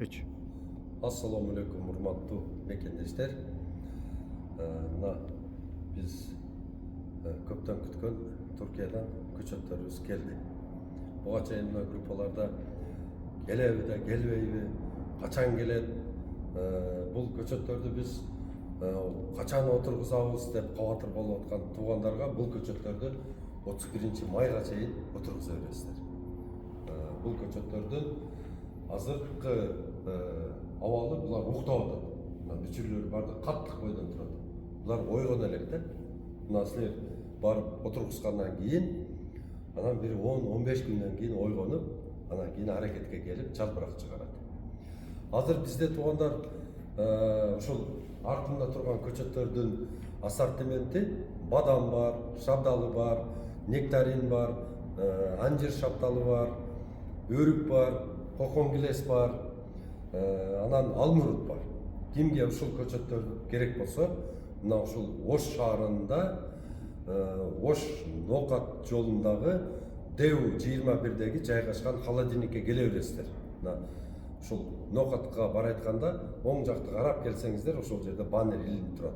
3. Assalamu alaikum, урматтуу мекендештер. Мына биз көптөн күткөн Түркиядан көчөттөрүбүз келди. Буга чейин мына группаларда келеби да, келбейби, качан келет, бул көчөттөрдү биз качан отургузабыз деп кабатыр болуп аткан туугандарга бул көчөттөрдү 31 майга чейин отургуза бересиздер. Бул көчөттөрдүн азыркы абалы булар уктап атат. Мына бүчүрлөр барды каттык бойдон турат. Булар ойгон элек да. Мына силер барып отургузгандан кийин, анан бир 10-15 күндөн кийин ойгонуп, анан кийин аракетке келип жалбырак чыгарат. Азыр бизде туугандар ушул артында турган көчөттөрдүн ассортименти бадам бар, шабдалы бар, нектарин бар, анжир шапталы бар, өрүк бар, коконгилес бар, анан алмурут бар. Кимге ушул көчөттөр керек болсо, мына ушул Ош шаарында, Ош Ноокат жолундагы Дэу 21деги жайгашкан холодильникке келе бересиздер. Мына ушул Ноокатка бара айтканда оң жакты карап келсеңиздер, ошол жерде баннер илинип турат.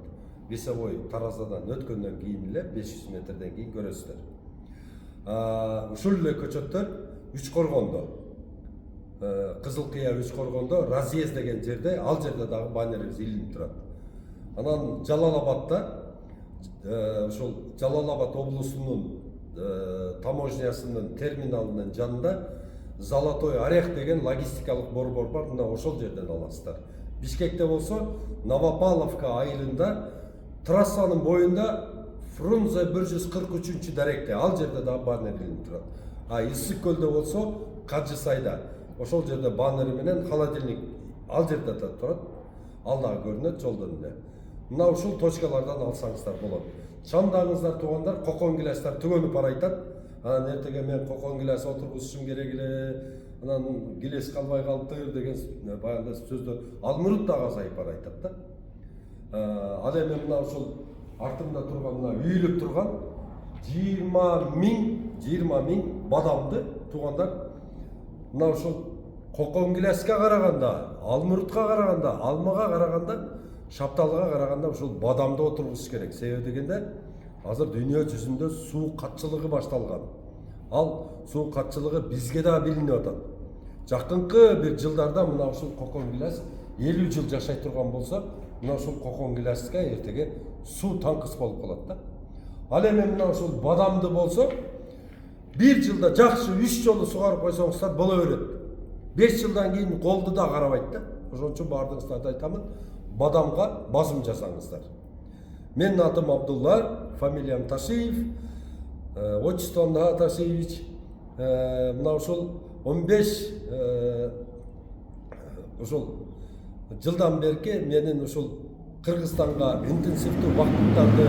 Весовой таразадан өткөндөн кийин эле 500 метрден кийин көрөсүздөр. Ушул эле көчөттөр Үч Коргондо, Кызыл Кыя Үч Коргондо разъезд деген жерде, ал жерде дагы баннерибиз илинип турат. Анан Жалал-Абадта, ошол Жалал-Абад облусунун таможнясынын терминалынын жанында Золотой Орех деген логистикалык борбор бар, мына ошол жерден аласыздар. Бишкекте болсо Новопавловка айылында трассанын боюнда Фрунзе 143-даректе, ал жерде дагы баннер илинип турат. Ысык көлдө болсо Кажысайда, ошол жерде баннери менен холодильник ал жерде да турат. Ал дагы көрүнөт жолдон эле. Мына ушул точкалардан алсаңыздар болот. Чамдаңыздар туугандар, коконгилестер түгөнүп бара айтат. Анан эртеге мен коконгилес отургузушум керек эле, анан гилес калбай калыптыр деген баягы сөздө алмурут дагы азайып бара айтат да. Ал эми мына ушул артымда турган, мына үйүлүп турган 20 миң бадамды туугандар, мына ушул коконгилеске караганда, алмурутка караганда, алмага караганда, шапталыга караганда ушул бадамды отургузуш керек. Себеби дегенде азыр дүйнө жүзүндө суу катчылыгы башталган. Ал суу катчылыгы бизге да билинип атат. Жакынкы бир жылдарда мына ушул коконгилес 50 жыл жашай турган болсо, мына ушул коконгилеске эртеге суу танкыс болуп калат да. Ал эми мына ушул бадамды болсо, бир жылда жакшы 3 жолу сугарып койсоңуздар боло берет. 5 жылдан кийин колду да карабайт да. Ошон үчүн баардыгыңыздарды айтамын, бадамга басым жасаңыздар. Менин атым Абдулла, фамилиям Ташиев, отчеством Ташиевич. Мына ушул 15 ушул жылдан берки менин ушул Кыргызстанга интенсивдүү убакыттарды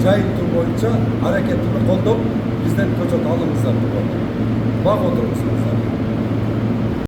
жайылтуу боюнча аракетимди колдоп, бизден көчөт алыңыздар. Бак отуруңуздар.